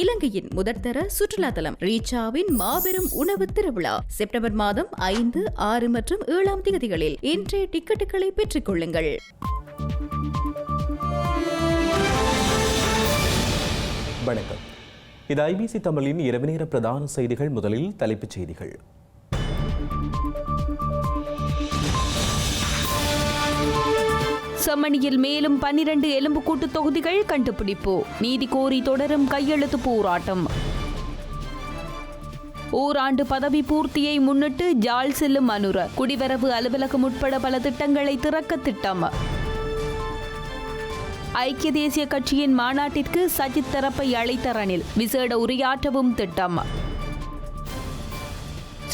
இலங்கையின் முதற்தர சுற்றுலா தலம் ரீச்சாவின் மாபெரும் உணவு திருவிழா செப்டம்பர் மாதம் 5, 6 மற்றும் 7 தேதிகளில் இன்றைய டிக்கெட்டுகளை பெற்றுக் கொள்ளுங்கள். வணக்கம். இது ஐபிசி தமிழின் இரவு நேர பிரதான செய்திகள். முதலில் தலைப்புச் செய்திகள். செம்மணியில் மேலும் 12 எலும்புக்கூட்டு தொகுதிகள் கண்டுபிடிப்பு. நீதி கோரி தொடரும் கையெழுத்து போராட்டம். ஓராண்டு பதவி பூர்த்தியை முன்னிட்டு ஜாழ் செல்லும் அனுர. குடிவரவு அலுவலகம் உட்பட பல திட்டங்களை திறக்க திட்டம். ஐக்கிய தேசிய கட்சியின் மாநாட்டிற்கு சஜித் தரப்பை அழைத்த ரணில். விசேட உரையாற்றவும் திட்டம்.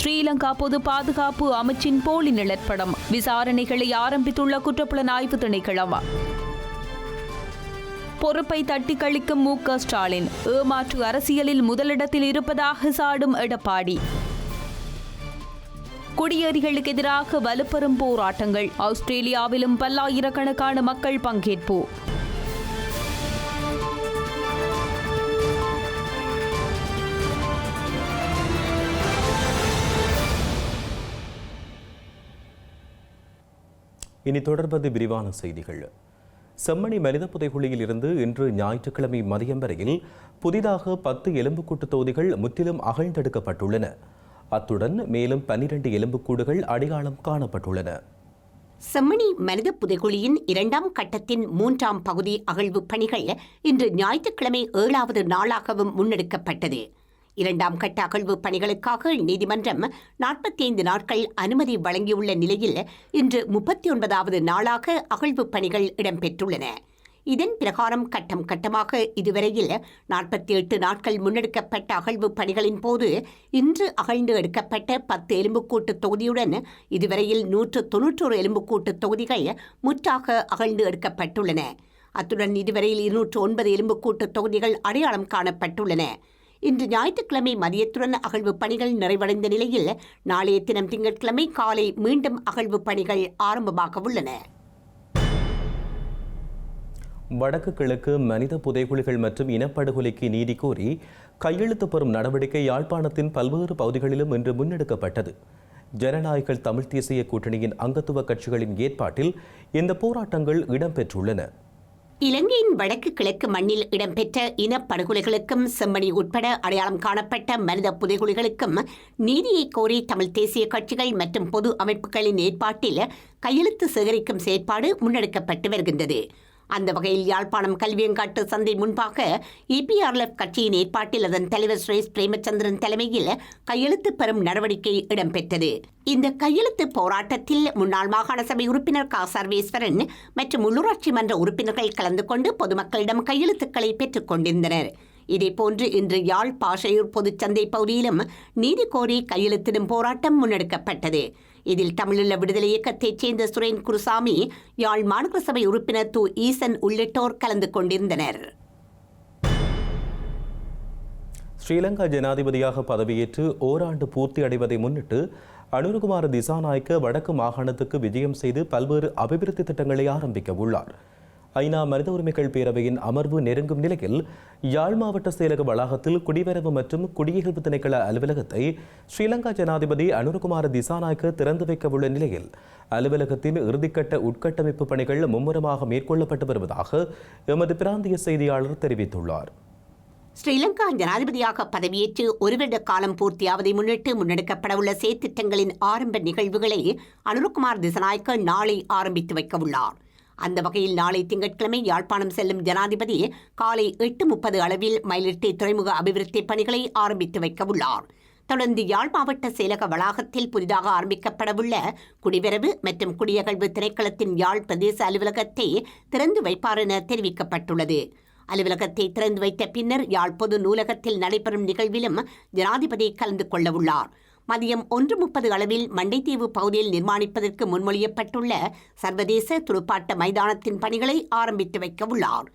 ஸ்ரீலங்கா பொது பாதுகாப்பு அமைச்சின் போலி நிழற்படம். விசாரணைகளை ஆரம்பித்துள்ள குற்றப்புலனாய்வு திணைக்களம். பொறுப்பை தட்டி கழிக்கும் மு.க. ஸ்டாலின். ஏமாற்று அரசியலில் முதலிடத்தில் இருப்பதாக சாடும் எடப்பாடி. குடியேறிகளுக்கு எதிராக வலுப்பெறும் போராட்டங்கள். ஆஸ்திரேலியாவிலும் பல்லாயிரக்கணக்கான மக்கள் பங்கேற்பு. இனி தொடர்வது விரிவான செய்திகள். செம்மணி மனித புதைகுழியில் இருந்து இன்று ஞாயிற்றுக்கிழமை மதியம் வரையில் புதிதாக 10 எலும்புக்கூட்டு தொகுதிகள் முற்றிலும் அகழ்ந்தெடுக்கப்பட்டுள்ளன. அத்துடன் மேலும் 12 எலும்புக்கூடுகள் அடையாளம் காணப்பட்டுள்ளன. செம்மணி மனித புதைகுழியின் 2ஆம் கட்டத்தின் 3ஆம் பகுதி அகழ்வு பணிகள் இன்று ஞாயிற்றுக்கிழமை 7வது நாளாகவும் முன்னெடுக்கப்பட்டது. 2ஆம் கட்ட அகழ்வு பணிகளுக்காக நீதிமன்றம் 45 நாட்கள் அனுமதி வழங்கியுள்ள நிலையில் இன்று 39வது நாளாக அகழ்வு பணிகள் இடம்பெற்றுள்ளன. இதன் பிரகாரம் கட்டம் கட்டமாக இதுவரையில் 48 நாட்கள் முன்னெடுக்கப்பட்ட அகழ்வு பணிகளின் போது இன்று அகழ்ந்து எடுக்கப்பட்ட 10 எலும்புக்கூட்டு தொகுதியுடன் இதுவரையில் 191 எலும்புக்கூட்டு தொகுதிகள் முற்றாக அகழ்ந்து எடுக்கப்பட்டுள்ளன. அத்துடன் இதுவரையில் 209 எலும்புக்கூட்டு தொகுதிகள் அடையாளம் காணப்பட்டுள்ளன. இன்று ஞாயிற்றுக்கிழமை மதியத்துடன் அகழ்வு பணிகள் நிறைவடைந்த நிலையில் நாளைய தினம் திங்கட்கிழமை காலை மீண்டும் அகழ்வு பணிகள் ஆரம்பமாக உள்ளன. வடக்கு கிழக்கு மனித புதைகுழிகள் மற்றும் இனப்படுகொலைக்கு நீதி கோரி கையெழுத்து பெறும் நடவடிக்கை யாழ்ப்பாணத்தின் பல்வேறு பகுதிகளிலும் இன்று முன்னெடுக்கப்பட்டது. ஜனநாயக தமிழ் தேசிய கூட்டணியின் அங்கத்துவ கட்சிகளின் ஏற்பாட்டில் இந்த போராட்டங்கள் இடம்பெற்றுள்ளன. இலங்கையின் வடக்கு கிழக்கு மண்ணில் இடம்பெற்ற இனப்படுகொலைகளுக்கும் செம்மணி உட்பட அடையாளம் காணப்பட்ட மனித புதைகுழிகளுக்கும் நீதியை கோரி தமிழ் தேசிய கட்சிகள் மற்றும் பொது அமைப்புகளின் ஏற்பாட்டில் கையெழுத்து சேகரிக்கும் செயற்பாடு முன்னெடுக்கப்பட்டு வருகின்றது. அந்த வகையில் யாழ்ப்பாணம் கல்வியங்காட்டு சந்தை முன்பாக இபிஆர்எஃப் கட்சியின் ஏற்பாட்டில் அதன் தலைவர் சுரேஷ் பிரேமச்சந்திரன் தலைமையில் கையெழுத்து பெறும் நடவடிக்கை இடம்பெற்றது. இந்த கையெழுத்து போராட்டத்தில் முன்னாள் மாகாண சபை உறுப்பினர் க. சர்வேஸ்வரன் மற்றும் உள்ளூராட்சி மன்ற உறுப்பினர்கள் கலந்து கொண்டு பொதுமக்களிடம் கையெழுத்துக்களை பெற்றுக் கொண்டிருந்தனர். இதேபோன்று இன்று யாழ் பாஷையூர் பொதுச்சந்தை பகுதியிலும் நீதி கோரி கையெழுத்திடும் போராட்டம் முன்னெடுக்கப்பட்டது. இதில் தமிழீழ விடுதலை இயக்கத்தைச் சேர்ந்த சுரேன் குருசாமி, யாழ் மாநகர சபை உறுப்பினர் து. ஈசன் உள்ளிட்டோர் கலந்து கொண்டிருந்தனர். ஸ்ரீலங்கா ஜனாதிபதியாக பதவியேற்று ஓராண்டு பூர்த்தி அடைவதை முன்னிட்டு அனுரகுமார திசாநாயக்க வடக்கு மாகாணத்துக்கு விஜயம் செய்து பல்வேறு அபிவிருத்தி திட்டங்களை ஆரம்பிக்க உள்ளார். ஐநா மனித உரிமைகள் பேரவையின் அமர்வு நெருங்கும் நிலையில் யாழ் மாவட்ட செயலக வளாகத்தில் குடிவரவு மற்றும் குடியகல்வு திணைக்கள அலுவலகத்தை ஸ்ரீலங்கா ஜனாதிபதி அனுரகுமார திசாநாயக்க திறந்து வைக்க உள்ள நிலையில் அலுவலகத்தின் இறுதிக்கட்ட உட்கட்டமைப்பு பணிகள் மும்முரமாக மேற்கொள்ளப்பட்டு வருவதாக எமது பிராந்திய செய்தியாளர் தெரிவித்துள்ளார். ஸ்ரீலங்கா ஜனாதிபதியாக பதவியேற்று ஒரு வருட காலம் பூர்த்தியாவதை முன்னிட்டு முன்னெடுக்கப்படவுள்ள செயற்திட்டங்களின் ஆரம்ப நிகழ்வுகளை அனுரகுமார் திசாநாயக்க நாளை ஆரம்பித்து வைக்க உள்ளார். அந்த வகையில் நாளை திங்கட்கிழமை யாழ்ப்பாணம் செல்லும் ஜனாதிபதி காலை 8:30 அளவில் மயிலிட்டி துறைமுக அபிவிருத்தி பணிகளை ஆரம்பித்து வைக்க உள்ளார். தொடர்ந்து யாழ் மாவட்ட செயலக வளாகத்தில் புதிதாக ஆரம்பிக்கப்படவுள்ள குடிவரவு மற்றும் குடியகல்வு திணைக்களத்தின் யாழ் பிரதேச அலுவலகத்தை திறந்து வைப்பார் என தெரிவிக்கப்பட்டுள்ளது. அலுவலகத்தை திறந்து வைத்த பின்னர் யாழ் பொது நூலகத்தில் நடைபெறும் நிகழ்விலும் ஜனாதிபதி கலந்து கொள்ள உள்ளார். மதியம் 1:30 அளவில் மண்டைத்தீவு பகுதியில் நிர்மாணிப்பதற்கு முன்மொழியப்பட்டுள்ள சர்வதேச துடுப்பாட்ட மைதானத்தின் பணிகளை ஆரம்பித்து வைக்க உள்ளார்.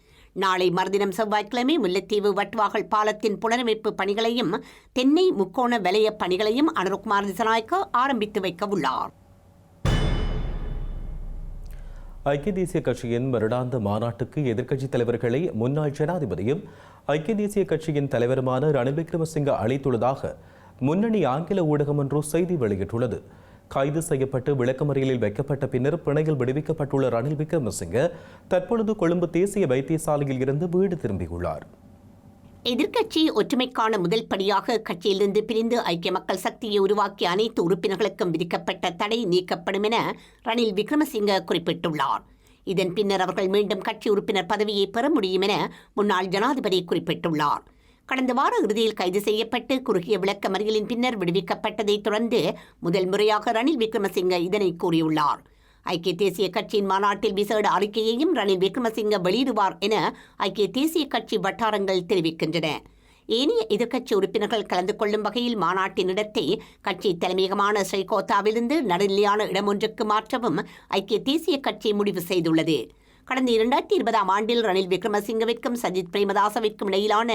நாளை மறுதினம் செவ்வாய்க்கிழமை முல்லைத்தீவு வட்டுவாகல் பாலத்தின் புனரமைப்பு பணிகளையும் தென்னை முக்கோண வலய பணிகளையும் அனுரகுமார் திசாநாயக்க ஆரம்பித்து வைக்க உள்ளார். ஐக்கிய தேசிய கட்சியின் வருடாந்த மாநாட்டுக்கு எதிர்க்கட்சித் தலைவர்களை முன்னாள் ஜனாதிபதியும் ஐக்கிய தேசிய கட்சியின் தலைவருமான ரணில் விக்ரமசிங்க அழைத்துள்ளதாக முன்னணி ஆங்கில ஊடகம் ஒன்று செய்தி வெளியிட்டுள்ளது. கைது செய்யப்பட்டு விளக்கமறியலில் வைக்கப்பட்ட பின்னர் பிணையில் விடுவிக்கப்பட்டுள்ள ரணில் விக்ரமசிங்க தற்பொழுது கொழும்பு தேசிய வைத்தியசாலையில் இருந்து வீடு திரும்பியுள்ளார். எதிர்க்கட்சி ஒற்றுமைக்கான முதல் படியாக கட்சியிலிருந்து பிரிந்து ஐக்கிய மக்கள் சக்தியை உருவாக்கிய அனைத்து உறுப்பினர்களுக்கும் விதிக்கப்பட்ட தடை நீக்கப்படும் என ரணில் விக்ரமசிங்க குறிப்பிட்டுள்ளார். இதன் பின்னர் அவர்கள் மீண்டும் கட்சி உறுப்பினர் பதவியை பெற முடியும் என முன்னாள் ஜனாதிபதி குறிப்பிட்டுள்ளார். கடந்த வார இறுதியில் கைது செய்யப்பட்டு குறுகிய விளக்கமறியலின் பின்னர் விடுவிக்கப்பட்டதைத் தொடர்ந்து முதல் முறையாக ரணில் விக்ரமசிங்க இதனை கூறியுள்ளார். ஐக்கிய தேசிய கட்சியின் மாநாட்டில் விசேட அறிக்கையையும் ரணில் விக்ரமசிங்க வெளியிடுவார் என ஐக்கிய தேசிய கட்சி வட்டாரங்கள் தெரிவிக்கின்றன. ஏனைய எதிர்க்கட்சி உறுப்பினர்கள் கலந்து கொள்ளும் வகையில் மாநாட்டின் இடத்தை கட்சி தலைமையகமான ஸ்ரீகோத்தாவிலிருந்து நடுநிலையான இடமொன்றுக்கு மாற்றவும் ஐக்கிய தேசிய கட்சி முடிவு செய்துள்ளது. கடந்த 2020ஆம் ஆண்டில் ரணில் விக்ரமசிங்கவிற்கும் சஜித் பிரேமதாசவிற்கும் இடையிலான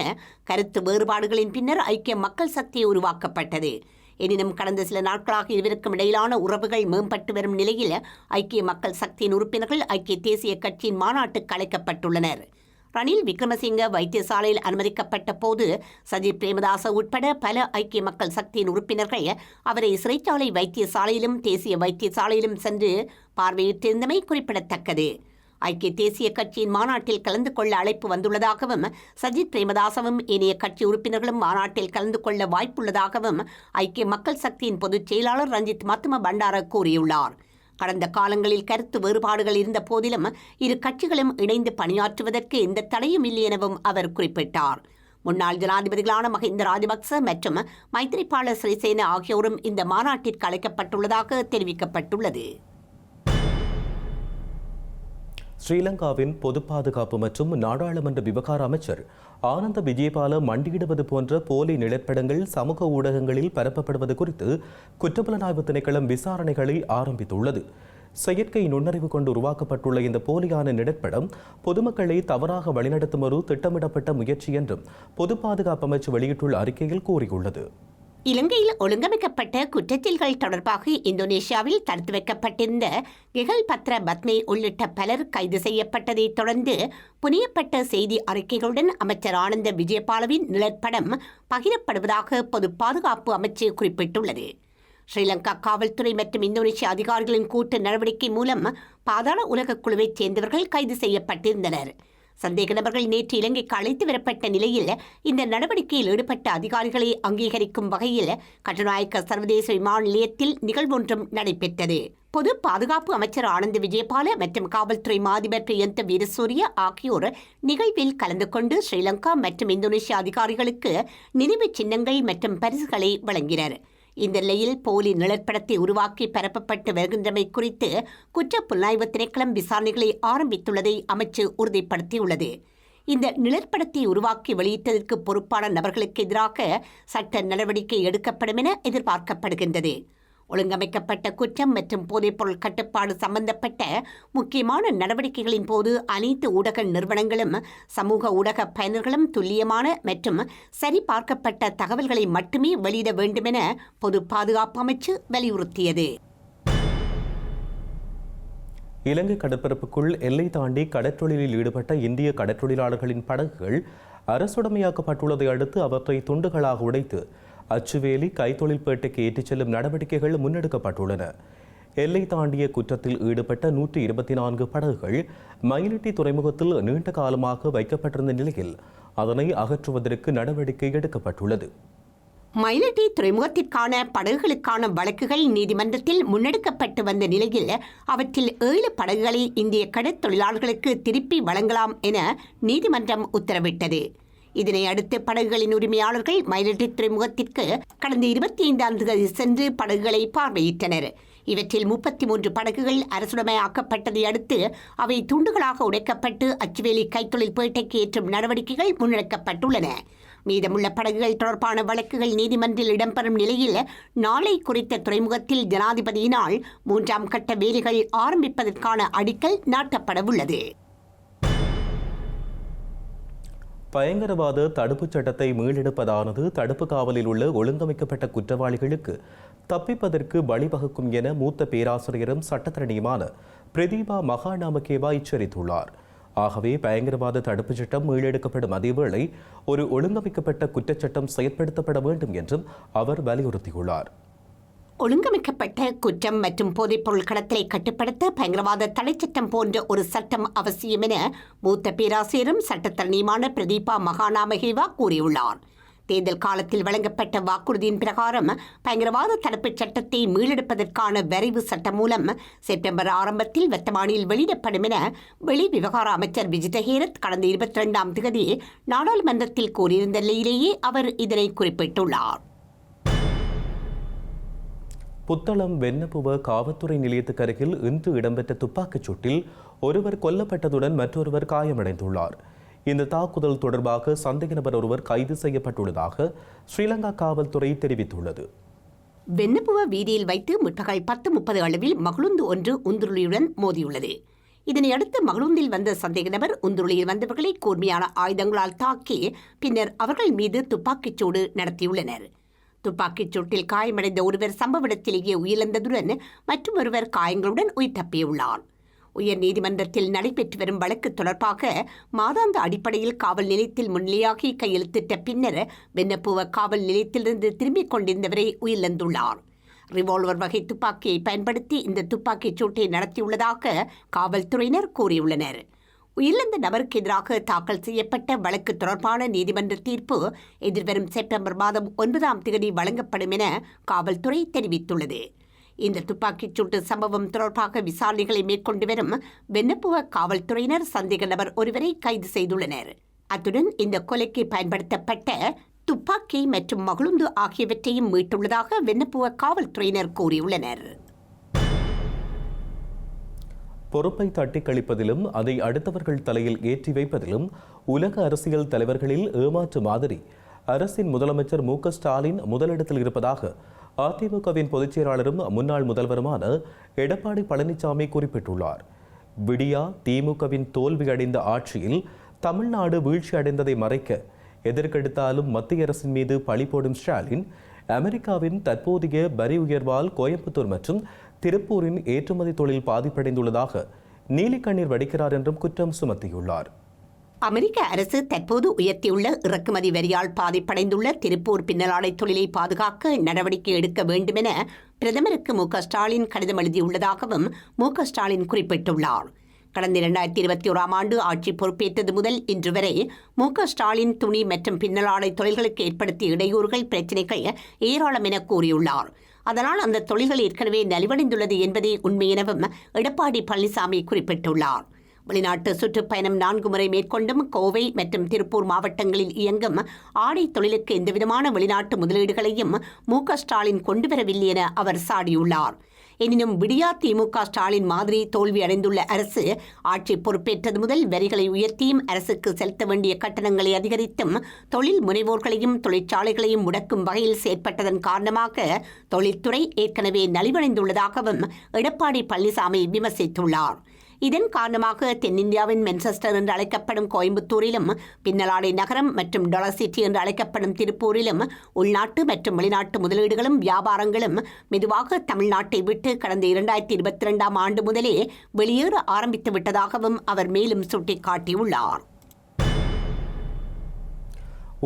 கருத்து வேறுபாடுகளின் பின்னர் ஐக்கிய மக்கள் சக்தி உருவாக்கப்பட்டது. எனினும் கடந்த சில நாட்களாக இருவருக்கும் இடையிலான உறவுகள் மேம்பட்டு வரும் நிலையில் ஐக்கிய மக்கள் சக்தியின் உறுப்பினர்கள் ஐக்கிய தேசிய கட்சியின் மாநாட்டுக்கு அழைக்கப்பட்டுள்ளனர். ரணில் விக்ரமசிங்க வைத்தியசாலையில் அனுமதிக்கப்பட்ட போது சஜித் பிரேமதாச உட்பட பல ஐக்கிய மக்கள் சக்தியின் உறுப்பினர்கள் அவரை சிறைச்சாலை வைத்தியசாலையிலும் தேசிய வைத்தியசாலையிலும் சென்று பார்வையிட்டிருந்தமை குறிப்பிடத்தக்கது. ஐக்கிய தேசிய கட்சியின் மாநாட்டில் கலந்து கொள்ள அழைப்பு வந்துள்ளதாகவும் சஜித் பிரேமதாசவும் ஏனைய கட்சி உறுப்பினர்களும் மாநாட்டில் கலந்து கொள்ள வாய்ப்புள்ளதாகவும் ஐக்கிய மக்கள் சக்தியின் பொதுச் செயலாளர் ரஞ்சித் மத்தும பண்டார கூறியுள்ளார். கடந்த காலங்களில் கருத்து வேறுபாடுகள் இருந்த போதிலும் இரு கட்சிகளும் இணைந்து பணியாற்றுவதற்கு எந்த தடையும் இல்லை எனவும் அவர் குறிப்பிட்டார். முன்னாள் ஜனாதிபதிகளான மஹிந்த ராஜபக்ச மற்றும் மைத்ரிபால சிறிசேன ஆகியோரும் இந்த மாநாட்டிற்கு அழைக்கப்பட்டுள்ளதாக தெரிவிக்கப்பட்டுள்ளது. ஸ்ரீலங்காவின் பொது பாதுகாப்பு மற்றும் நாடாளுமன்ற விவகார அமைச்சர் ஆனந்த விஜயபால மண்டியிடுவது போன்ற போலி நிழற்படங்கள் சமூக ஊடகங்களில் பரப்பப்படுவது குறித்து குற்றப்புலனாய்வு திணைக்களம் விசாரணைகளை ஆரம்பித்துள்ளது. செயற்கை நுண்ணறிவு கொண்டு உருவாக்கப்பட்டுள்ள இந்த போலியான நிழற்படம் பொதுமக்களை தவறாக வழிநடத்தும் ஒரு திட்டமிடப்பட்ட முயற்சி என்றும் பொது பாதுகாப்பு அமைச்சு வெளியிட்டுள்ள அறிக்கையில் கூறியுள்ளது. இலங்கையில் ஒழுங்கமைக்கப்பட்ட குற்றச்செயல்கள் தொடர்பாக இந்தோனேஷியாவில் தடுத்து வைக்கப்பட்டிருந்த கெகல் பத்ர பத்மே உள்ளிட்ட பலர் கைது செய்யப்பட்டதைத் தொடர்ந்து புனையப்பட்ட செய்தி அறிக்கைகளுடன் அமைச்சர் ஆனந்த விஜயபாலவின் நிழற்படம் பகிரப்படுவதாக பொது பாதுகாப்பு அமைச்சு குறிப்பிட்டுள்ளது. ஸ்ரீலங்கா காவல்துறை மற்றும் இந்தோனேஷிய அதிகாரிகளின் கூட்டு நடவடிக்கை மூலம் பாதாள உலக குழுவைச் சேர்ந்தவர்கள் கைது செய்யப்பட்டிருந்தனர். சந்தேக நபர்கள் நேற்று இலங்கைக்கு அழைத்து வரப்பட்ட நிலையில் இந்த நடவடிக்கையில் ஈடுபட்ட அதிகாரிகளை அங்கீகரிக்கும் வகையில் கட்டுநாயக்க சர்வதேச விமான நிலையத்தில் நிகழ்வொன்றும் நடைபெற்றது. பொது பாதுகாப்பு அமைச்சர் ஆனந்த விஜயபால மற்றும் காவல்துறை மாதிபர் பிரியந்த வீரசூரிய ஆகியோர் நிகழ்வில் கலந்து கொண்டு ஸ்ரீலங்கா மற்றும் இந்தோனேஷிய அதிகாரிகளுக்கு நினைவு சின்னங்கள் மற்றும் பரிசுகளை வழங்கினர். இந்த நிலையில் போலி நிழற்படத்தை உருவாக்கி பரப்பப்பட்டு வருகின்றமை குறித்து குற்ற புலனாய்வு திணைக்களம் விசாரணைகளை ஆரம்பித்துள்ளதை அமைச்சு உறுதிப்படுத்தியுள்ளது. இந்த நிழற்படத்தை உருவாக்கி வெளியிட்டதற்கு பொறுப்பான நபர்களுக்கு எதிராக சட்ட நடவடிக்கை எடுக்கப்படும் என எதிர்பார்க்கப்படுகின்றது. ஒழுங்கமைக்கப்பட்ட குற்றம் மற்றும் போதைப்பொருள் கட்டுப்பாடு சம்பந்தப்பட்ட முக்கியமான நடவடிக்கைகளின் போது அனைத்து ஊடக நிறுவனங்களும் சமூக ஊடக பயனர்களும் துல்லியமான மற்றும் சரிபார்க்கப்பட்ட தகவல்களை மட்டுமே வெளியிட வேண்டும் என பொது பாதுகாப்பு அமைச்சு வலியுறுத்தியது. இலங்கை கடற்பரப்புக்குள் எல்லை தாண்டி கடற்றொழிலில் ஈடுபட்ட இந்திய கடற்றொழிலாளர்களின் படகுகள் அரசுடைமையாக்கப்பட்டுள்ளதை அடுத்து அவற்றை துண்டுகளாக உடைத்து அச்சுவேலி கைத்தொழில்பேட்டைக்கு ஏற்றிச் செல்லும் நடவடிக்கைகள் முன்னெடுக்கப்பட்டுள்ளன. எல்லை தாண்டிய குற்றத்தில் ஈடுபட்ட 124 படகுகள் மயிலிட்டி துறைமுகத்தில் நீண்ட காலமாக வைக்கப்பட்டிருந்த நிலையில் அதனை அகற்றுவதற்கு நடவடிக்கை எடுக்கப்பட்டுள்ளது. மயிலிட்டி துறைமுகத்திற்கான படகுகளுக்கான வழக்குகள் நீதிமன்றத்தில் முன்னெடுக்கப்பட்டு வந்த நிலையில் அவற்றில் 7 படகுகளை இந்திய கடற்தொழிலாளர்களுக்கு திருப்பி வழங்கலாம் என நீதிமன்றம் உத்தரவிட்டது. இதனை அடுத்து படகுகளின் உரிமையாளர்கள் மயிலிட்டி துறைமுகத்திற்கு கடந்த 25ஆம் தேதி சென்று படகுகளை பார்வையிட்டனர். இவற்றில் 33 படகுகள் அரசுடைமையாக்கப்பட்டதை அடுத்து அவை துண்டுகளாக உடைக்கப்பட்டு அச்சுவேலி கைத்தொழில் பேட்டைக்கு ஏற்றும் நடவடிக்கைகள் முன்னெடுக்கப்பட்டுள்ளன. மீதமுள்ள படகுகள் தொடர்பான வழக்குகள் நீதிமன்றில் இடம்பெறும் நிலையில் நாளை குறித்த துறைமுகத்தில் ஜனாதிபதியினால் 3ஆம் கட்ட வேலைகள் ஆரம்பிப்பதற்கான அடிக்கல் நாட்டப்படவுள்ளது. பயங்கரவாத தடுப்புச் சட்டத்தை மீளெடுப்பதானது தடுப்பு காவலில் உள்ள ஒழுங்கமைக்கப்பட்ட குற்றவாளிகளுக்கு தப்பிப்பதற்கு வழிவகுக்கும் என மூத்த பேராசிரியரும் சட்டத்தரணியுமான பிரதீபா மகாநாமகேவா எச்சரித்துள்ளார். ஆகவே பயங்கரவாத தடுப்புச் சட்டம் மீளெடுக்கப்படும் அதேவேளை ஒரு ஒழுங்கமைக்கப்பட்ட குற்றச்சட்டம் செயற்படுத்தப்பட வேண்டும் என்றும் அவர் வலியுறுத்தியுள்ளார். ஒழுங்கமைக்கப்பட்ட குற்றம் மற்றும் போதைப்பொருள் கடத்தலை கட்டுப்படுத்த பயங்கரவாத தடைச்சட்டம் போன்ற ஒரு சட்டம் அவசியம் என மூத்த பேராசிரியரும் சட்டத்தரணியுமான பிரதீபா மகாநாமகேவா கூறியுள்ளார். தேர்தல் காலத்தில் வழங்கப்பட்ட வாக்குறுதியின் பிரகாரம் பயங்கரவாத தடுப்புச் சட்டத்தை மீளெடுப்பதற்கான வரைவு சட்டம் மூலம் செப்டம்பர் ஆரம்பத்தில் வர்த்தமானியில் வெளியிடப்படும் என வெளி விவகார அமைச்சர் விஜித ஹேரத் கடந்த 22ஆம் தேதி நாடாளுமன்றத்தில் கூறியிருந்த நிலையிலேயே அவர் இதனை குறிப்பிட்டுள்ளார். புத்தளம் வெண்ணப்புவ காவல்துறை நிலையத்துக்கு அருகில் இன்று இடம்பெற்ற துப்பாக்கிச் சூட்டில் ஒருவர் கொல்லப்பட்டதுடன் மற்றொருவர் காயமடைந்துள்ளார். இந்த தாக்குதல் தொடர்பாக சந்தேக நபர் ஒருவர் கைது செய்யப்பட்டுள்ளதாக ஸ்ரீலங்கா காவல்துறை தெரிவித்துள்ளது. வெண்ணப்புவ வீதியில் வைத்து முற்பகல் 10:30 அளவில் மகளுந்து ஒன்று உந்துருளியுடன் மோதியுள்ளது. இதனையடுத்து மகளுந்தில் வந்த சந்தேக நபர் உந்துருளியில் வந்தவர்களை கூர்மையான ஆயுதங்களால் தாக்கி பின்னர் அவர்கள் மீது துப்பாக்கிச் சூடு நடத்தியுள்ளனர். துப்பாக்கிச் சூட்டில் காயமடைந்த ஒருவர் சம்பவ இடத்திலேயே உயிரிழந்ததுடன் மற்றொருவர் காயங்களுடன் உயிர் தப்பியுள்ளார். உயர் நீதிமன்றத்தில் நடைபெற்று வரும் வழக்கு தொடர்பாக மாதாந்த அடிப்படையில் காவல் நிலையத்தில் முன்னிலையாகி கையெழுத்திட்ட பின்னர் வெண்ணப்புவ காவல் நிலையத்திலிருந்து திரும்பிக் கொண்டிருந்தவரை உயிரிழந்துள்ளார். ரிவால்வர் வகை துப்பாக்கியை பயன்படுத்தி இந்த துப்பாக்கிச் சூட்டை நடத்தியுள்ளதாக காவல்துறையினர் கூறியுள்ளனர். உயிரிழந்த நபருக்கு எதிராக தாக்கல் செய்யப்பட்ட வழக்கு தொடர்பான நீதிமன்ற தீர்ப்பு எதிர்வரும் செப்டம்பர் மாதம் 9ஆம் தேதி வழங்கப்படும் என காவல்துறை தெரிவித்துள்ளது. இந்த துப்பாக்கிச் சூட்டு சம்பவம் தொடர்பாக விசாரணைகளை மேற்கொண்டு வரும் வெண்ணப்புவ காவல்துறையினர் சந்தேக நபர் ஒருவரை கைது செய்துள்ளனர். அத்துடன் இந்த கொலைக்கு பயன்படுத்தப்பட்ட துப்பாக்கி மற்றும் மகளுந்து ஆகியவற்றையும் மீட்டுள்ளதாக வெண்ணப்புவ காவல்துறையினர் கூறியுள்ளனர். பொறுப்பை தட்டி கழிப்பதிலும் அதை அடுத்தவர்கள் தலையில் ஏற்றி வைப்பதிலும் உலக அரசியல் தலைவர்களில் ஏமாற்று மாதிரி அரசின் முதலமைச்சர் மு க ஸ்டாலின் முதலிடத்தில் இருப்பதாக அதிமுகவின் பொதுச் செயலாளரும் முன்னாள் முதல்வருமான எடப்பாடி பழனிசாமி குறிப்பிட்டுள்ளார். விடியா திமுகவின் தோல்வியடைந்த ஆட்சியில் தமிழ்நாடு வீழ்ச்சி அடைந்ததை மறைக்க எதற்கெடுத்தாலும் மத்திய அரசின் மீது பழி போடும் ஸ்டாலின் அமெரிக்காவின் தற்போதைய வரி உயர்வால் கோயம்புத்தூர் மற்றும் திருப்பூரின் ஏற்றுமதி தொழில் பாதிப்படைந்துள்ளதாக நீலிக்கண்ணீர் வடிக்கிறார் என்றும் குற்றம் சுமத்தியுள்ளார். அமெரிக்க அரசு தற்போது உயர்த்தியுள்ள இறக்குமதி வரியால் பாதிப்படைந்துள்ள திருப்பூர் பின்னலாடை தொழிலை பாதுகாக்க நடவடிக்கை எடுக்க வேண்டும் என பிரதமருக்கு மு க ஸ்டாலின் கடிதம் எழுதியுள்ளதாகவும் மு க ஸ்டாலின் குறிப்பிட்டுள்ளார். கடந்த 2021ஆம் ஆண்டு ஆட்சி பொறுப்பேற்றது முதல் இன்று வரை மு க ஸ்டாலின் துணி மற்றும் பின்னலாடை தொழில்களுக்கு ஏற்படுத்திய இடையூறுகள் பிரச்சினைகள் ஏராளம் என கூறியுள்ளார். அதனால் அந்த தொழில்கள் ஏற்கனவே நலிவடைந்துள்ளது என்பதே உண்மை எனவும் எடப்பாடி பழனிசாமி குறிப்பிட்டுள்ளார். வெளிநாட்டு சுற்றுப்பயணம் 4 முறை மேற்கொண்டும் கோவை மற்றும் திருப்பூர் மாவட்டங்களில் இயங்கும் ஆடை தொழிலுக்கு எந்தவிதமான வெளிநாட்டு முதலீடுகளையும் மு க ஸ்டாலின் கொண்டுவரவில்லை என அவர் சாடியுள்ளார். எனினும் விடியா திமுக ஸ்டாலின் மாதிரி தோல்வி அடைந்துள்ள அரசு ஆட்சி பொறுப்பேற்றது முதல் வரிகளை உயர்த்தியும் அரசுக்கு செலுத்த வேண்டிய கட்டணங்களை அதிகரித்தும் தொழில் முனைவோர்களையும் தொழிற்சாலைகளையும் முடக்கும் வகையில் செயற்பட்டதன் காரணமாக தொழில்துறை ஏற்கனவே நலிவடைந்துள்ளதாகவும் எடப்பாடி பழனிசாமி விமர்சித்துள்ளார். இதன் காரணமாக தென்னிந்தியாவின் மென்செஸ்டர் என்று அழைக்கப்படும் கோயம்புத்தூரிலும் பின்னலாடை நகரம் மற்றும் டாலர் சிட்டி என்று அழைக்கப்படும் திருப்பூரிலும் உள்நாட்டு மற்றும் வெளிநாட்டு முதலீடுகளும் வியாபாரங்களும் மெதுவாக தமிழ்நாட்டை விட்டு கடந்த 2022ஆம் ஆண்டு முதலே வெளியேற ஆரம்பித்து விட்டதாகவும் அவர் மேலும் சுட்டிக்காட்டியுள்ளார்.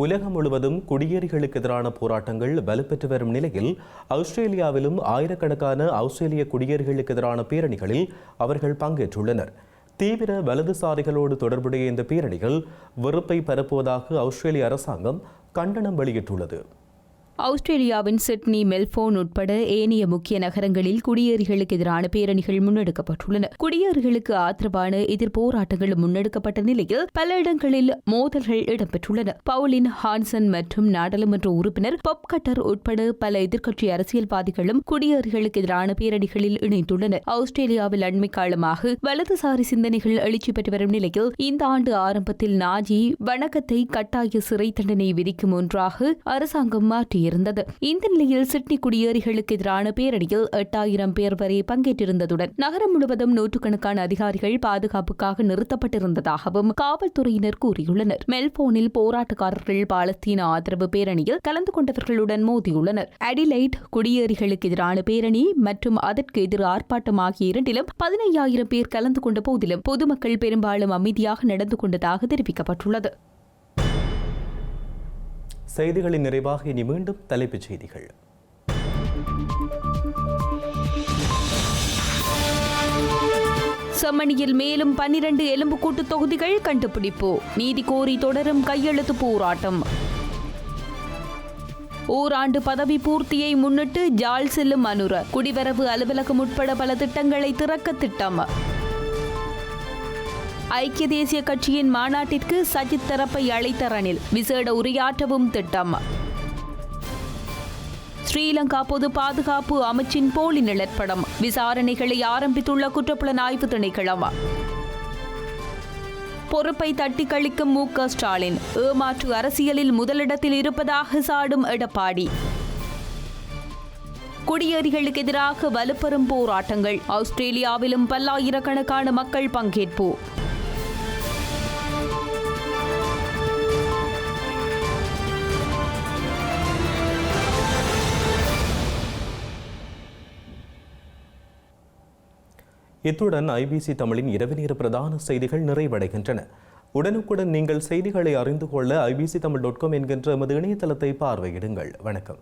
உலகம் முழுவதும் குடியேறிகளுக்கு எதிரான போராட்டங்கள் வலுப்பெற்று வரும் நிலையில் ஆஸ்திரேலியாவிலும் ஆயிரக்கணக்கான ஆஸ்திரேலிய குடியேறிகளுக்கு எதிரான பேரணிகளில் அவர்கள் பங்கேற்றுள்ளனர். தீவிர வலதுசாரிகளோடு தொடர்புடைய இந்த பேரணிகள் வெறுப்பை பரப்புவதாக ஆஸ்திரேலிய அரசாங்கம் கண்டனம் வெளியிட்டுள்ளது. ஆஸ்திரேலியாவின் சிட்னி, மெல்போர்ன் உட்பட ஏனைய முக்கிய நகரங்களில் குடியேறிகளுக்கு எதிரான பேரணிகள் முன்னெடுக்கப்பட்டுள்ளன. குடியேறிகளுக்கு ஆதரவான எதிர் போராட்டங்களும் முன்னெடுக்கப்பட்ட நிலையில் பல இடங்களில் மோதல்கள் இடம்பெற்றுள்ளன. பவுலின் ஹான்சன் மற்றும் நாடாளுமன்ற உறுப்பினர் பாப் கட்டர் உட்பட பல எதிர்க்கட்சி அரசியல்வாதிகளும் குடியேறிகளுக்கு எதிரான பேரணிகளில் இணைந்துள்ளனர். ஆஸ்திரேலியாவில் அண்மை காலமாக வலதுசாரி சிந்தனைகள் எழுச்சி பெற்று வரும் நிலையில் இந்த ஆண்டு ஆரம்பத்தில் நாஜி வணக்கத்தை கட்டாய சிறை தண்டனை விதிக்கும் ஒன்றாக அரசாங்கம் மாற்றியது. இருந்தது. இந்த நிலையில் சிட்னி குடியேறிகளுக்கு எதிரான பேரணியில் 8000 பேர் வரை பங்கேற்றிருந்ததுடன் நகரம் முழுவதும் நூற்றுக்கணக்கான அதிகாரிகள் பாதுகாப்புக்காக நிறுத்தப்பட்டிருந்ததாகவும் காவல்துறையினர் கூறியுள்ளனர். மெல்போர்னில் போராட்டக்காரர்கள் பாலஸ்தீன ஆதரவு பேரணியில் கலந்து கொண்டவர்களுடன் மோதியுள்ளனர். அடிலைட் குடியேறிகளுக்கு எதிரான பேரணி மற்றும் அதற்கு எதிர் ஆர்ப்பாட்டம் ஆகிய இரண்டிலும் 15,000 பேர் கலந்து கொண்ட போதிலும் பொதுமக்கள் பெரும்பாலும் அமைதியாக நடந்து கொண்டதாக தெரிவிக்கப்பட்டுள்ளது. செய்திகளின் நிறைவாக இனி மீண்டும் தலைப்புச் செய்திகள். செம்மணியில் மேலும் 12 எலும்புக்கூட்டு தொகுதிகள் கண்டுபிடிப்பு. நீதி கோரி தொடரும் கையெழுத்து போராட்டம். ஓராண்டு பதவி பூர்த்தியை முன்னிட்டு ஜாழ் செல்லும் அனுர. குடிவரவு அலுவலகம் உட்பட பல திட்டங்களை திறக்க திட்டம். ஐக்கிய தேசிய கட்சியின் மாநாட்டிற்கு சஜித் தரப்பை அழைத்த ரணில். விசேட உரையாற்றவும் திட்டம். ஸ்ரீலங்கா பொது பாதுகாப்பு அமைச்சின் போலி நிழற்படம். விசாரணைகளை ஆரம்பித்துள்ள குற்றப்புலனாய்வு திணைக்களம். பொறுப்பை தட்டி கழிக்கும் மு.க. ஸ்டாலின். ஏமாற்று அரசியலில் முதலிடத்தில் இருப்பதாக சாடும் எடப்பாடி. குடியேறிகளுக்கு எதிராக வலுப்பெறும் போராட்டங்கள். ஆஸ்திரேலியாவிலும் பல்லாயிரக்கணக்கான மக்கள் பங்கேற்பு. இத்துடன் ஐபிசி தமிழின் இரவு நேர பிரதான செய்திகள் நிறைவடைகின்றன. உடனுக்குடன் நீங்கள் செய்திகளை அறிந்து கொள்ள ibctamil.com என்கின்ற எமது இணையதளத்தை பார்வையிடுங்கள். வணக்கம்.